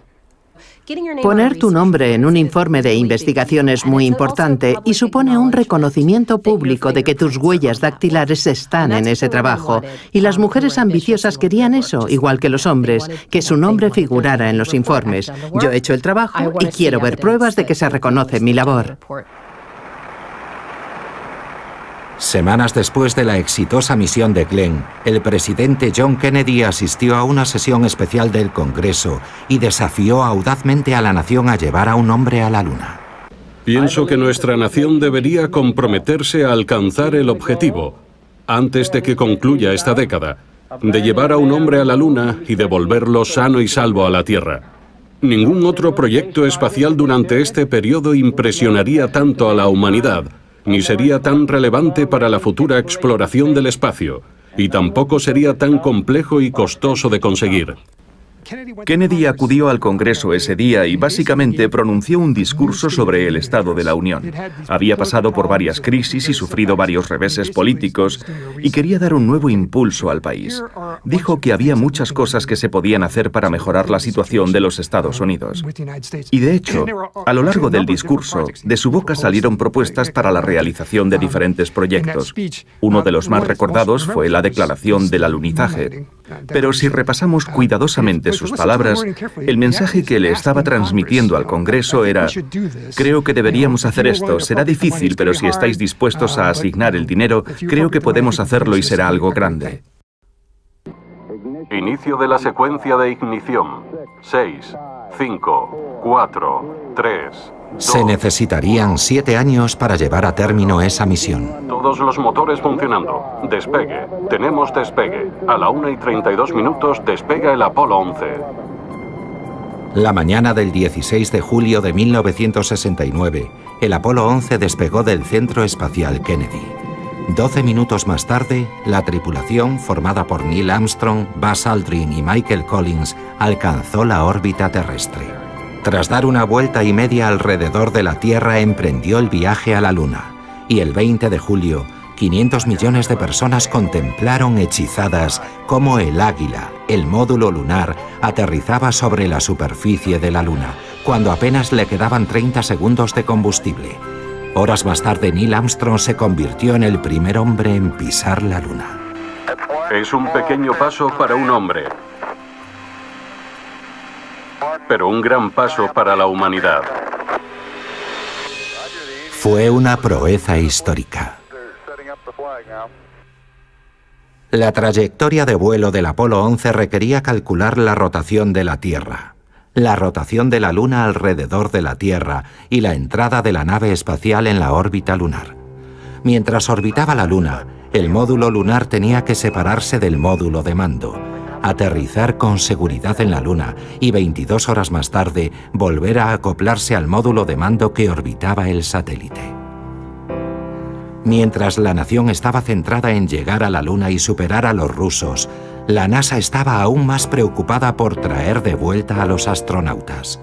Poner tu nombre en un informe de investigación es muy importante y supone un reconocimiento público de que tus huellas dactilares están en ese trabajo. Y las mujeres ambiciosas querían eso, igual que los hombres, que su nombre figurara en los informes. Yo he hecho el trabajo y quiero ver pruebas de que se reconoce mi labor. Semanas después de la exitosa misión de Glenn, el presidente John Kennedy asistió a una sesión especial del Congreso y desafió audazmente a la nación a llevar a un hombre a la Luna. Pienso que nuestra nación debería comprometerse a alcanzar el objetivo, antes de que concluya esta década, de llevar a un hombre a la Luna y devolverlo sano y salvo a la Tierra. Ningún otro proyecto espacial durante este periodo impresionaría tanto a la humanidad, ni sería tan relevante para la futura exploración del espacio, y tampoco sería tan complejo y costoso de conseguir. Kennedy acudió al Congreso ese día y básicamente pronunció un discurso sobre el estado de la Unión. Había pasado por varias crisis y sufrido varios reveses políticos y quería dar un nuevo impulso al país. Dijo que había muchas cosas que se podían hacer para mejorar la situación de los Estados Unidos. Y de hecho, a lo largo del discurso, de su boca salieron propuestas para la realización de diferentes proyectos. Uno de los más recordados fue la declaración del alunizaje. Pero si repasamos cuidadosamente sus palabras, el mensaje que le estaba transmitiendo al Congreso era: creo que deberíamos hacer esto, será difícil, pero si estáis dispuestos a asignar el dinero, creo que podemos hacerlo y será algo grande. Inicio de la secuencia de ignición. 6, 5, 4, 3... Se necesitarían 7 años para llevar a término esa misión. Todos los motores funcionando. Despegue. Tenemos despegue. A la 1:32 despega el Apolo 11. La mañana del 16 de julio de 1969, el Apolo 11 despegó del Centro Espacial Kennedy. 12 minutos más tarde, la tripulación, formada por Neil Armstrong, Buzz Aldrin y Michael Collins, alcanzó la órbita terrestre. Tras dar una vuelta y media alrededor de la Tierra, emprendió el viaje a la Luna. Y el 20 de julio, 500 millones de personas contemplaron hechizadas cómo el Águila, el módulo lunar, aterrizaba sobre la superficie de la Luna, cuando apenas le quedaban 30 segundos de combustible. Horas más tarde, Neil Armstrong se convirtió en el primer hombre en pisar la Luna. Es un pequeño paso para un hombre, pero un gran paso para la humanidad. Fue una proeza histórica. La trayectoria de vuelo del Apolo 11 requería calcular la rotación de la Tierra, la rotación de la Luna alrededor de la Tierra y la entrada de la nave espacial en la órbita lunar. Mientras orbitaba la Luna, el módulo lunar tenía que separarse del módulo de mando, aterrizar con seguridad en la Luna y 22 horas más tarde volver a acoplarse al módulo de mando que orbitaba el satélite. Mientras la nación estaba centrada en llegar a la Luna y superar a los rusos, la NASA estaba aún más preocupada por traer de vuelta a los astronautas.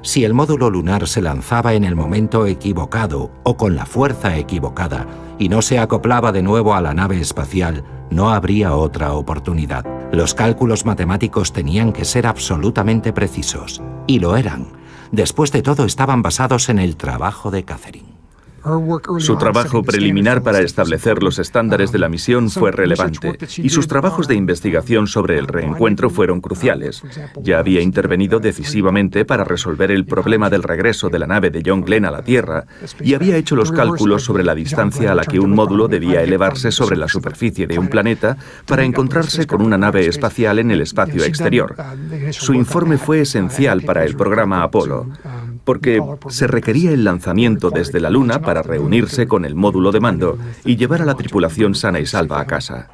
Si el módulo lunar se lanzaba en el momento equivocado o con la fuerza equivocada y no se acoplaba de nuevo a la nave espacial, no habría otra oportunidad. Los cálculos matemáticos tenían que ser absolutamente precisos, y lo eran. Después de todo, estaban basados en el trabajo de Catherine. Su trabajo preliminar para establecer los estándares de la misión fue relevante y sus trabajos de investigación sobre el reencuentro fueron cruciales. Ya había intervenido decisivamente para resolver el problema del regreso de la nave de John Glenn a la Tierra y había hecho los cálculos sobre la distancia a la que un módulo debía elevarse sobre la superficie de un planeta para encontrarse con una nave espacial en el espacio exterior. Su informe fue esencial para el programa Apolo, porque se requería el lanzamiento desde la Luna para reunirse con el módulo de mando y llevar a la tripulación sana y salva a casa.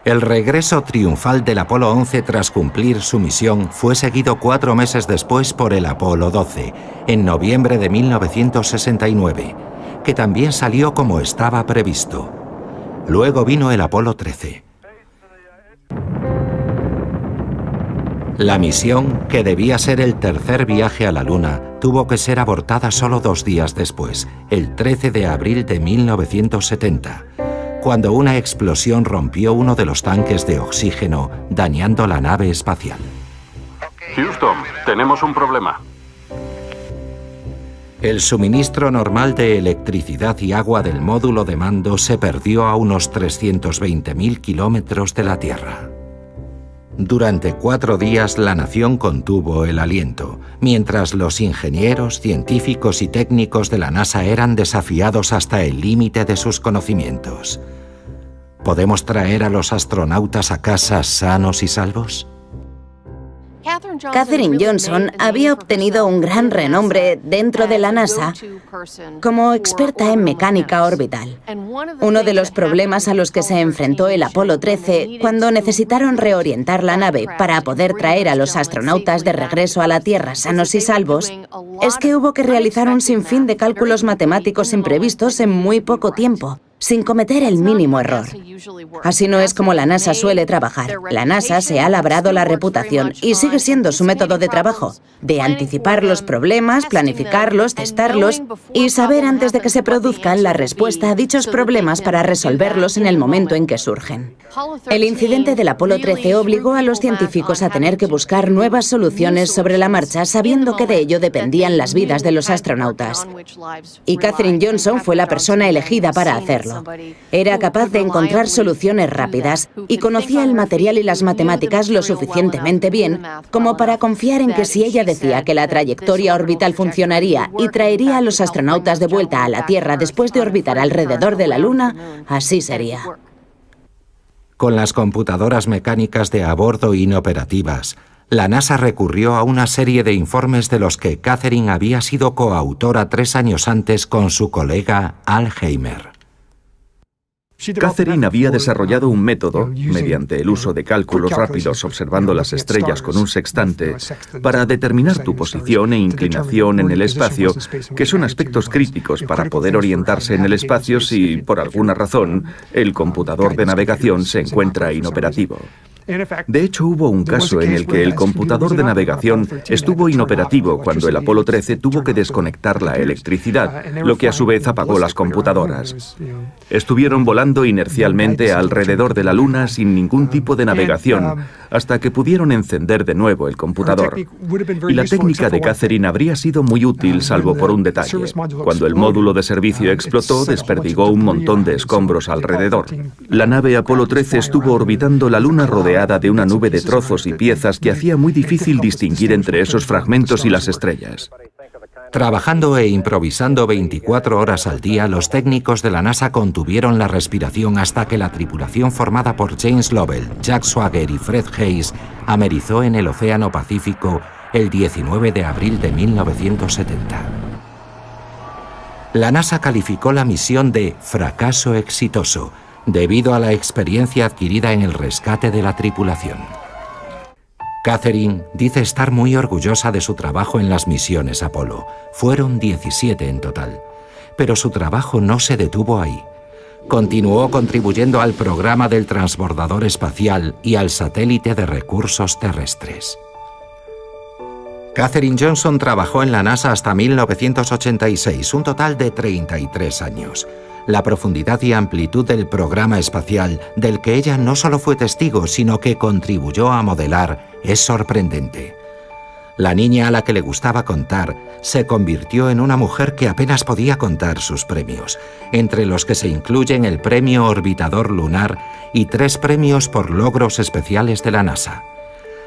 El regreso triunfal del Apolo 11 tras cumplir su misión fue seguido 4 meses después por el Apolo 12, en noviembre de 1969, que también salió como estaba previsto. Luego vino el Apolo 13. La misión, que debía ser el tercer viaje a la Luna, tuvo que ser abortada solo 2 días después, el 13 de abril de 1970, cuando una explosión rompió uno de los tanques de oxígeno, dañando la nave espacial. Houston, tenemos un problema. El suministro normal de electricidad y agua del módulo de mando se perdió a unos 320.000 kilómetros de la Tierra. Durante 4 días la nación contuvo el aliento, mientras los ingenieros, científicos y técnicos de la NASA eran desafiados hasta el límite de sus conocimientos. ¿Podemos traer a los astronautas a casa sanos y salvos? Katherine Johnson había obtenido un gran renombre dentro de la NASA como experta en mecánica orbital. Uno de los problemas a los que se enfrentó el Apolo 13 cuando necesitaron reorientar la nave para poder traer a los astronautas de regreso a la Tierra sanos y salvos es que hubo que realizar un sinfín de cálculos matemáticos imprevistos en muy poco tiempo, sin cometer el mínimo error. Así no es como la NASA suele trabajar. La NASA se ha labrado la reputación, y sigue siendo su método de trabajo, de anticipar los problemas, planificarlos, testarlos y saber antes de que se produzcan la respuesta a dichos problemas para resolverlos en el momento en que surgen. El incidente del Apolo 13 obligó a los científicos a tener que buscar nuevas soluciones sobre la marcha, sabiendo que de ello dependían las vidas de los astronautas. Y Katherine Johnson fue la persona elegida para hacerlo. Era capaz de encontrar soluciones rápidas y conocía el material y las matemáticas lo suficientemente bien como para confiar en que si ella decía que la trayectoria orbital funcionaría y traería a los astronautas de vuelta a la Tierra después de orbitar alrededor de la Luna, así sería. Con las computadoras mecánicas de a bordo inoperativas, la NASA recurrió a una serie de informes de los que Catherine había sido coautora 3 años antes con su colega Al Heimer. Catherine había desarrollado un método, mediante el uso de cálculos rápidos observando las estrellas con un sextante, para determinar tu posición e inclinación en el espacio, que son aspectos críticos para poder orientarse en el espacio si, por alguna razón, el computador de navegación se encuentra inoperativo. De hecho, hubo un caso en el que el computador de navegación estuvo inoperativo cuando el Apolo 13 tuvo que desconectar la electricidad, lo que a su vez apagó las computadoras. Estuvieron volando inercialmente alrededor de la Luna sin ningún tipo de navegación, hasta que pudieron encender de nuevo el computador. Y la técnica de Catherine habría sido muy útil, salvo por un detalle. Cuando el módulo de servicio explotó, desperdigó un montón de escombros alrededor. La nave Apolo 13 estuvo orbitando la Luna rodeada de una nube de trozos y piezas que hacía muy difícil distinguir entre esos fragmentos y las estrellas. Trabajando e improvisando 24 horas al día, los técnicos de la NASA contuvieron la respiración hasta que la tripulación formada por James Lovell, Jack Swagger y Fred Haise amerizó en el Océano Pacífico el 19 de abril de 1970. La NASA calificó la misión de fracaso exitoso, debido a la experiencia adquirida en el rescate de la tripulación. Catherine dice estar muy orgullosa de su trabajo en las misiones Apolo. Fueron 17 en total. Pero su trabajo no se detuvo ahí. Continuó contribuyendo al programa del transbordador espacial y al satélite de recursos terrestres. Katherine Johnson trabajó en la NASA hasta 1986, un total de 33 años. La profundidad y amplitud del programa espacial, del que ella no solo fue testigo, sino que contribuyó a modelar, es sorprendente. La niña a la que le gustaba contar se convirtió en una mujer que apenas podía contar sus premios, entre los que se incluyen el Premio Orbitador Lunar y 3 premios por logros especiales de la NASA.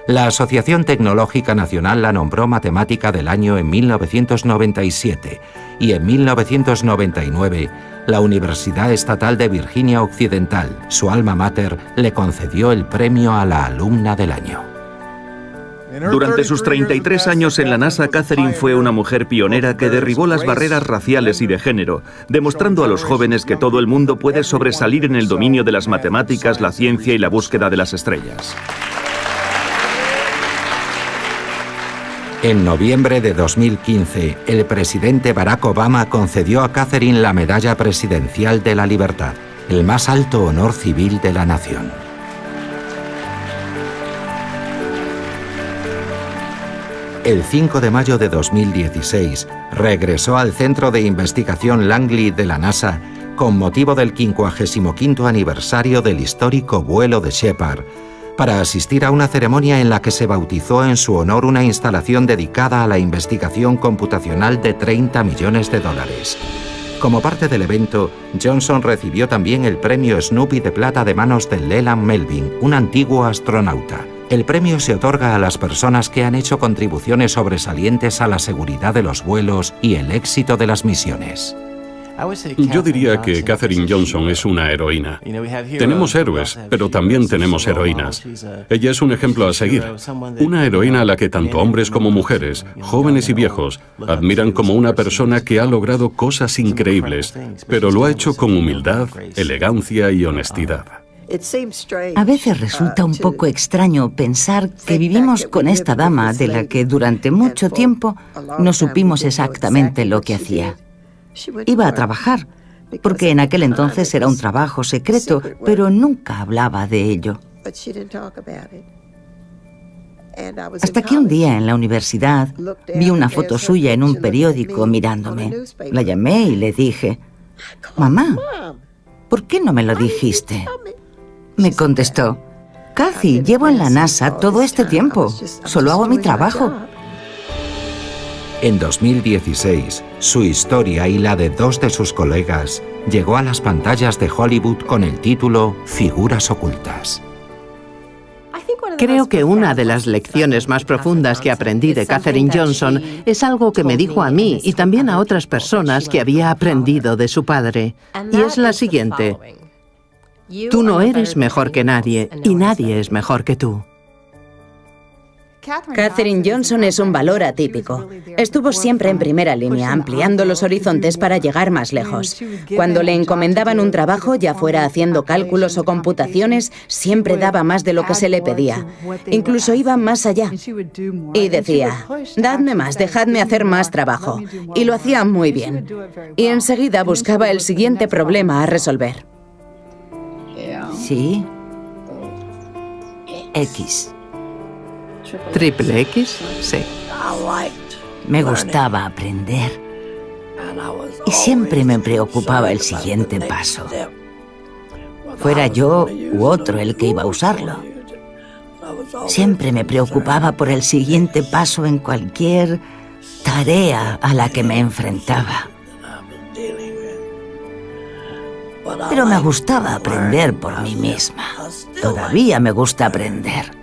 La Asociación Tecnológica Nacional la nombró Matemática del Año en 1997 y en 1999 la Universidad Estatal de Virginia Occidental, su alma mater, le concedió el premio a la Alumna del Año. Durante sus 33 años en la NASA, Catherine fue una mujer pionera que derribó las barreras raciales y de género, demostrando a los jóvenes que todo el mundo puede sobresalir en el dominio de las matemáticas, la ciencia y la búsqueda de las estrellas. En noviembre de 2015, el presidente Barack Obama concedió a Catherine la Medalla Presidencial de la Libertad, el más alto honor civil de la nación. El 5 de mayo de 2016, regresó al Centro de Investigación Langley de la NASA con motivo del 55º aniversario del histórico vuelo de Shepard, para asistir a una ceremonia en la que se bautizó en su honor una instalación dedicada a la investigación computacional de $30 millones. Como parte del evento, Johnson recibió también el premio Snoopy de plata de manos de Leland Melvin, un antiguo astronauta. El premio se otorga a las personas que han hecho contribuciones sobresalientes a la seguridad de los vuelos y el éxito de las misiones. Yo diría que Katherine Johnson es una heroína. Tenemos héroes, pero también tenemos heroínas. Ella es un ejemplo a seguir. Una heroína a la que tanto hombres como mujeres, jóvenes y viejos, admiran como una persona que ha logrado cosas increíbles, pero lo ha hecho con humildad, elegancia y honestidad. A veces resulta un poco extraño pensar que vivimos con esta dama de la que durante mucho tiempo no supimos exactamente lo que hacía. Iba a trabajar, porque en aquel entonces era un trabajo secreto, pero nunca hablaba de ello. Hasta que un día en la universidad vi una foto suya en un periódico mirándome. La llamé y le dije, «Mamá, ¿por qué no me lo dijiste?» Me contestó, «Cathy, llevo en la NASA todo este tiempo. Solo hago mi trabajo». En 2016, su historia y la de 2 de sus colegas llegó a las pantallas de Hollywood con el título Figuras ocultas. Creo que una de las lecciones más profundas que aprendí de Katherine Johnson es algo que me dijo a mí y también a otras personas que había aprendido de su padre. Y es la siguiente: tú no eres mejor que nadie y nadie es mejor que tú. Katherine Johnson es un valor atípico. Estuvo siempre en primera línea, ampliando los horizontes para llegar más lejos. Cuando le encomendaban un trabajo, ya fuera haciendo cálculos o computaciones, siempre daba más de lo que se le pedía. Incluso iba más allá. Y decía, dadme más, dejadme hacer más trabajo. Y lo hacía muy bien. Y enseguida buscaba el siguiente problema a resolver. Sí. X. ¿Triple X? Sí. Me gustaba aprender y siempre me preocupaba el siguiente paso. Fuera yo u otro el que iba a usarlo. Siempre me preocupaba por el siguiente paso en cualquier tarea a la que me enfrentaba. Pero me gustaba aprender por mí misma. Todavía me gusta aprender.